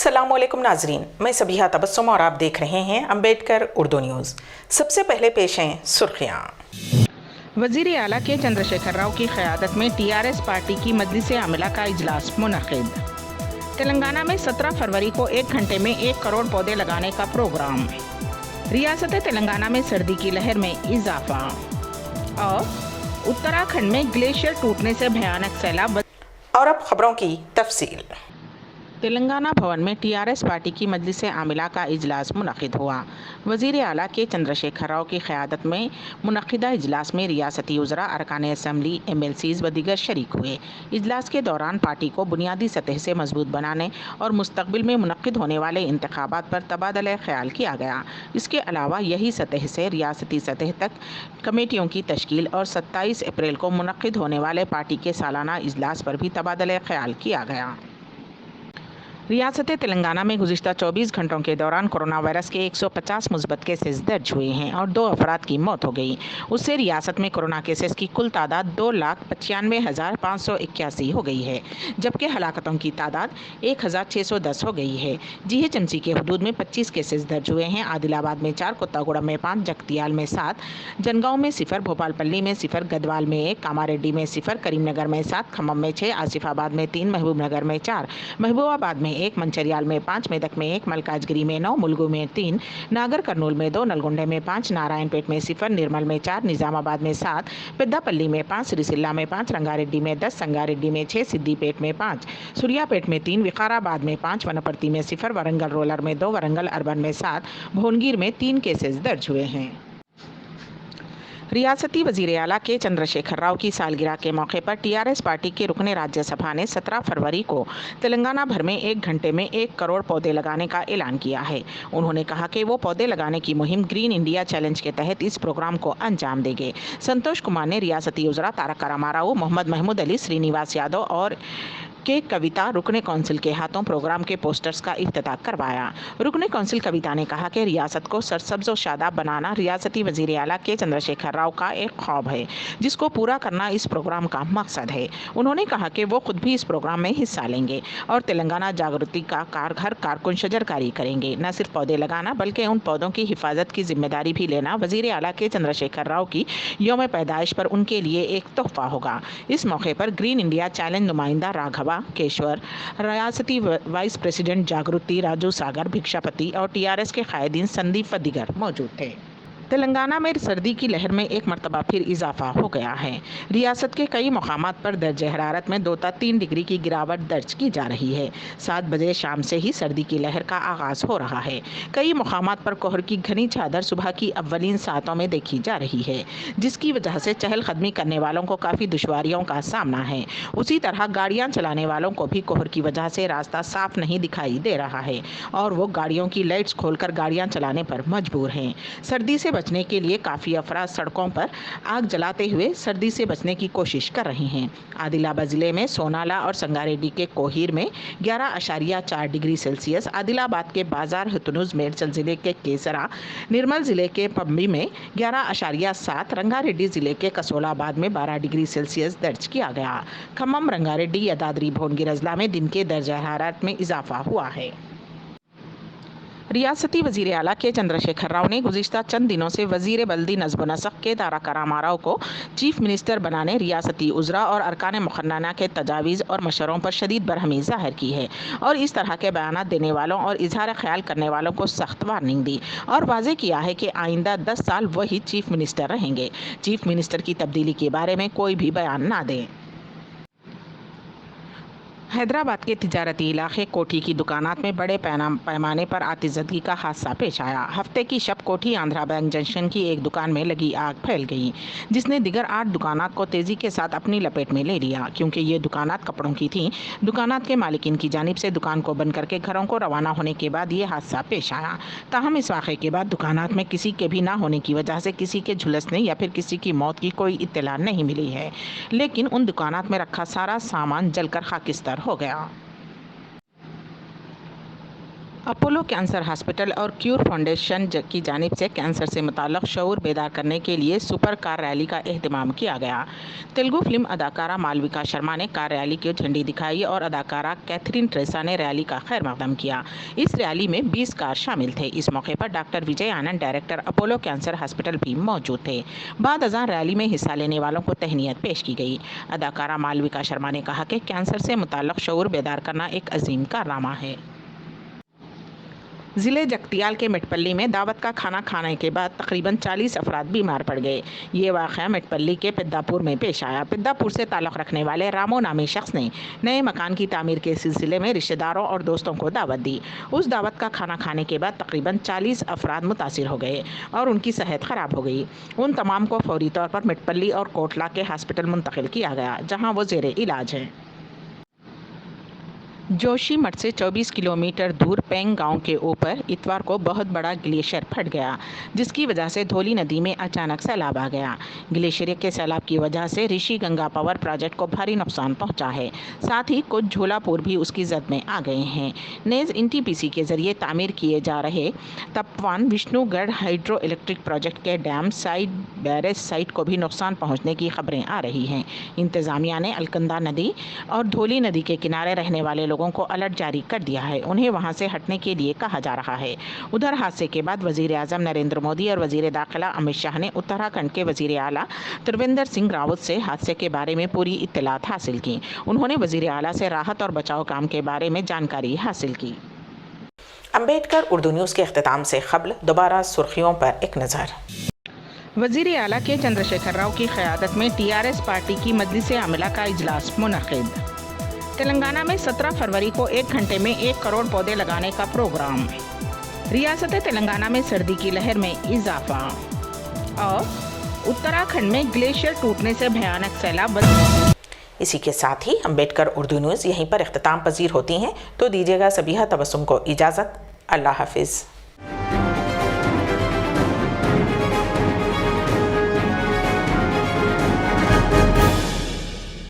अस्सलाम वालेकुम नाजरीन, मैं सबिहा तबस्सुम और आप देख रहे हैं अम्बेडकर उर्दू न्यूज़। सबसे पहले पेश हैं सुर्खियाँ। वज़ीर आला के चंद्रशेखर राव की क़यादत में टीआरएस पार्टी की मजलिस आमिला का इजलास मुनक़िद। तेलंगाना में 17 फरवरी को 1 घंटे में 1 करोड़ पौधे लगाने का प्रोग्राम। रियासत तेलंगाना में सर्दी की लहर में इजाफा। और उत्तराखंड में ग्लेशियर टूटने से भयानक सैलाब। और अब खबरों की तफसील। तेलंगाना भवन में टीआरएस पार्टी की मजलिस आमिला का इजलास मुनक़िद हुआ। वज़ीर आला के चंद्रशेखर राव की क़यादत में मुनक़िदा इजलास में रियासती वज़रा, अरकान असम्बली, MLCs व दीगर शरीक हुए। इजलास के दौरान पार्टी को बुनियादी सतह से मजबूत बनाने और मुस्तक़बिल में मुनक़िद होने वाले इंतख़ाबात पर तबादला ख़याल किया गया। इसके अलावा यही सतह से रियासती सतह तक कमेटियों की तश्कील और 27 अप्रैल को मुनक़िद होने वाले पार्टी के सालाना इजलास पर भी तबादला ख़याल किया गया। रियासत तेलंगाना में गुज़िश्ता 24 घंटों के दौरान कोरोना वायरस के 150 मुस्बत केसेस दर्ज हुए हैं और 2 अफराद की मौत हो गई। उससे रियासत में कोरोना केसेस की कुल तादाद 2,95,581 हो गई है, जबकि हलाकतों की तादाद 1,610 हो गई है। GHMC के हदूद में 25 केसेस दर्ज हुए हैं। आदिलाबाद में 4, कुत्तागुड़ा में 5, जगतियाल में 7, जनगांव में 0, भोपालपल्ली में 0, गदवाल में 1, कामारेड्डी में 0, करीमनगर में 7, खम्मम में 6, आसिफाबाद में 3, महबूबनगर में 4, महबूबाबाद में 1, मंचरियाल में 5, मेदक में 1, मलकाजगिरी में 9, मुलुगु में 3, नागर कर्नूल में 2, नलगुंडे में 5, नारायणपेट में 0, निर्मल में 4, निजामाबाद में 7, पेद्दापल्ली में 5, सिरिसिल्ला में 5, रंगारेड्डी में 10, संगारेड्डी में 6, सिद्दीपेट में 5, सूर्यापेट में 3, विकाराबाद में 5, वनपर्ती में 0, वरंगल रोलर में 2, वरंगल अर्बन में 7, भोनगिर में 3 केसेस दर्ज हुए हैं। रियासती वज़ीर आला के चंद्रशेखर राव की सालगिरह के मौके पर टीआरएस पार्टी के रुकन राज्यसभा ने 17 फरवरी को तेलंगाना भर में 1 घंटे में 1 करोड़ पौधे लगाने का ऐलान किया है। उन्होंने कहा कि वो पौधे लगाने की मुहिम ग्रीन इंडिया चैलेंज के तहत इस प्रोग्राम को अंजाम देंगे। संतोष कुमार ने रियासती वज़रा तारक रामाराव, मोहम्मद महमूद अली, श्रीनिवास यादव और के कविता रुकने कौंसिल के हाथों प्रोग्राम के पोस्टर्स का इफ्तिताह करवाया। रुकने कौंसिल कविता ने कहा कि रियासत को सरसब्ज और शादाब बनाना रियासती वज़ीर आला के चंद्रशेखर राव का एक ख्वाब है, जिसको पूरा करना इस प्रोग्राम का मकसद है। उन्होंने कहा कि वो खुद भी इस प्रोग्राम में हिस्सा लेंगे और तेलंगाना जागृति का हर कारकुन शजरकारी करेंगे। न सिर्फ पौधे लगाना बल्कि उन पौधों की हिफाजत की जिम्मेदारी भी लेना वज़ीर आला के चंद्रशेखर राव की यौम पैदाइश पर उनके लिए एक तोहफा होगा। इस मौके पर ग्रीन इंडिया चैलेंज नुमाइंदा राघवा केशवर, रियासती वाइस प्रेसिडेंट जागृति राजू सागर भिक्षापति और टीआरएस के कायदीन संदीप व दीगर मौजूद थे। तेलंगाना में सर्दी की लहर में एक मरतबा फिर इजाफा हो गया है। रियासत के कई मकामात पर दर्ज हरारत में 2 से 3 डिग्री की गिरावट दर्ज की जा रही है। 7 बजे शाम से ही सर्दी की लहर का आगाज हो रहा है। कई मकामात पर कोहर की घनी चादर सुबह की अव्वलीन सातों में देखी जा रही है, जिसकी वजह से चहलकदमी करने वालों को काफ़ी दुश्वारियों का सामना है। उसी तरह गाड़ियाँ चलाने वालों को भी कोहर की वजह से रास्ता साफ नहीं दिखाई दे रहा है और वो गाड़ियों की लाइट्स खोलकर गाड़ियाँ चलाने पर मजबूर हैं। सर्दी से बचने के लिए काफ़ी अफराद सड़कों पर आग जलाते हुए सर्दी से बचने की कोशिश कर रहे हैं। आदिलाबाद ज़िले में सोनाला और संगारेड्डी के कोहीर में 11.4 डिग्री सेल्सियस, आदिलाबाद के बाजार हतनुज मेरचल ज़िले के केसरा, निर्मल ज़िले के पम्बी में 11.7, रंगारेड्डी ज़िले के कसोलाबाद में 12 डिग्री सेल्सियस दर्ज किया गया। खम्मम, रंगारेड्डी, यादाद्री, भोनगिर अजला में दिन के दर्जा हरारत में इजाफा हुआ है। रियासती वज़ीर आला के चंद्रशेखर राव ने गुज़िश्ता चंद दिनों से वज़ीर बल्दी नज़्म नस्क़ के तारक रामाराव को चीफ मिनिस्टर बनाने रियासती उज़रा और अरकान मुक़न्नना के तजावीज़ और मशवरों पर शदीद बरहमी ज़ाहिर की है और इस तरह के बयानात देने वालों और इजहार ख्याल करने वालों को सख्त वार्निंग दी और वाज़ेह किया है कि आइंदा 10 साल वही चीफ मिनिस्टर रहेंगे। चीफ मिनिस्टर की तब्दीली के बारे में कोई भी बयान ना दें। हैदराबाद के तिजारती इलाके कोठी की दुकानात में बड़े पैमाने पर आतिशबाजी का हादसा पेश आया। हफ्ते की शब कोठी आंध्रा बैंक जंक्शन की एक दुकान में लगी आग फैल गई, जिसने दिगर 8 दुकानात को तेज़ी के साथ अपनी लपेट में ले लिया। क्योंकि ये दुकानात कपड़ों की थीं, दुकानात के मालिकिन की जानिब से दुकान को बंद करके घरों को रवाना होने के बाद ये हादसा पेश आया। ताहम इस वाक़े के बाद दुकानात में किसी के भी ना होने की वजह से किसी के झुलसने या फिर किसी की मौत की कोई इत्तला नहीं मिली है, लेकिन उन दुकानात में रखा सारा सामान जलकर खाकिस्तान हो गया। अपोलो कैंसर हॉस्पिटल और क्यूर फाउंडेशन की जानिब से कैंसर से मुताल्लिक़ शऊर बेदार करने के लिए सुपर कार रैली का एहतमाम किया गया। तेलुगु फिल्म अदाकारा मालविका शर्मा ने कार रैली की झंडी दिखाई और अदाकारा कैथरीन ट्रेसा ने रैली का खैर मकदम किया। इस रैली में 20 कार शामिल थे। इस मौके पर doctor Vijay Anand, director Apollo cancer hospital भी मौजूद थे। बाद अज़ां रैली में हिस्सा लेने वालों को तहनीत पेश की गई। अदाकारा मालविका शर्मा ने कहा कि कैंसर से मुताल्लिक़ शऊर बेदार करना एक अजीम कारनामा है। ज़िले जगतियाल के मिटपल्ली में दावत का खाना खाने के बाद तकरीबन 40 अफराद बीमार पड़ गए। ये वाक़या मिटपल्ली के पिद्दापुर में पेश आया। पिद्दापुर से ताल्लुक़ रखने वाले रामो नामी शख्स ने नए मकान की तामीर के सिलसिले में रिश्तेदारों और दोस्तों को दावत दी। उस दावत का खाना खाने के बाद तकरीबन 40 अफराद मुतासिर हो गए और उनकी सेहत ख़राब हो गई। उन तमाम को फौरी तौर पर मिटपल्ली और कोटला के हॉस्पिटल मुंतकिल किया गया, जहाँ वो ज़ेरे इलाज हैं। जोशीमठ से 24 किलोमीटर दूर पेंग गांव के ऊपर इतवार को बहुत बड़ा ग्लेशियर फट गया, जिसकी वजह से धौली नदी में अचानक सैलाब आ गया। ग्लेशियर के सैलाब की वजह से ऋषि गंगा पावर प्रोजेक्ट को भारी नुकसान पहुंचा है। साथ ही कुछ झोलापुर भी उसकी जद में आ गए हैं। नेज़ NTPC के जरिए तामीर किए जा रहे तपवान विष्णुगढ़ हाइड्रो इलेक्ट्रिक प्रोजेक्ट के डैम साइड बैरेज साइट को भी नुकसान पहुँचने की खबरें आ रही हैं। इंतज़ामिया ने अलकंदा नदी और धौली नदी के किनारे रहने वाले लोगों को अलर्ट जारी कर दिया है। उन्हें वहां से हटने के लिए कहा जा रहा है। उधर हादसे के बाद वजीर आजम नरेंद्र मोदी और वजीर दाखिला अमित शाह ने उत्तराखंड के वजीर आला त्रिवेंद्र सिंह रावत से हादसे के बारे में पूरी इत्तलात हासिल की। उन्होंने वजीर आला से राहत और बचाव काम के बारे में जानकारी हासिल की। अम्बेडकर उर्दू न्यूज़ के अख्तिताम से क़ब्ल दोबारा सुर्खियों पर एक नज़र। वजीर आला के चंद्रशेखर राव की क़यादत में TRS पार्टी की मजलिस आमिला का इजलास मुनक़िद। तेलंगाना में 17 फरवरी को 1 घंटे में 1 करोड़ पौधे लगाने का प्रोग्राम। रियासत तेलंगाना में सर्दी की लहर में इजाफा और उत्तराखंड में ग्लेशियर टूटने से भयानक सैलाब। इसी के साथ ही अम्बेडकर उर्दू न्यूज़ यहीं पर इख्तिताम पजीर होती हैं, तो दीजिएगा सबीहा तबस्सुम को इजाज़त। अल्लाह हाफिज़।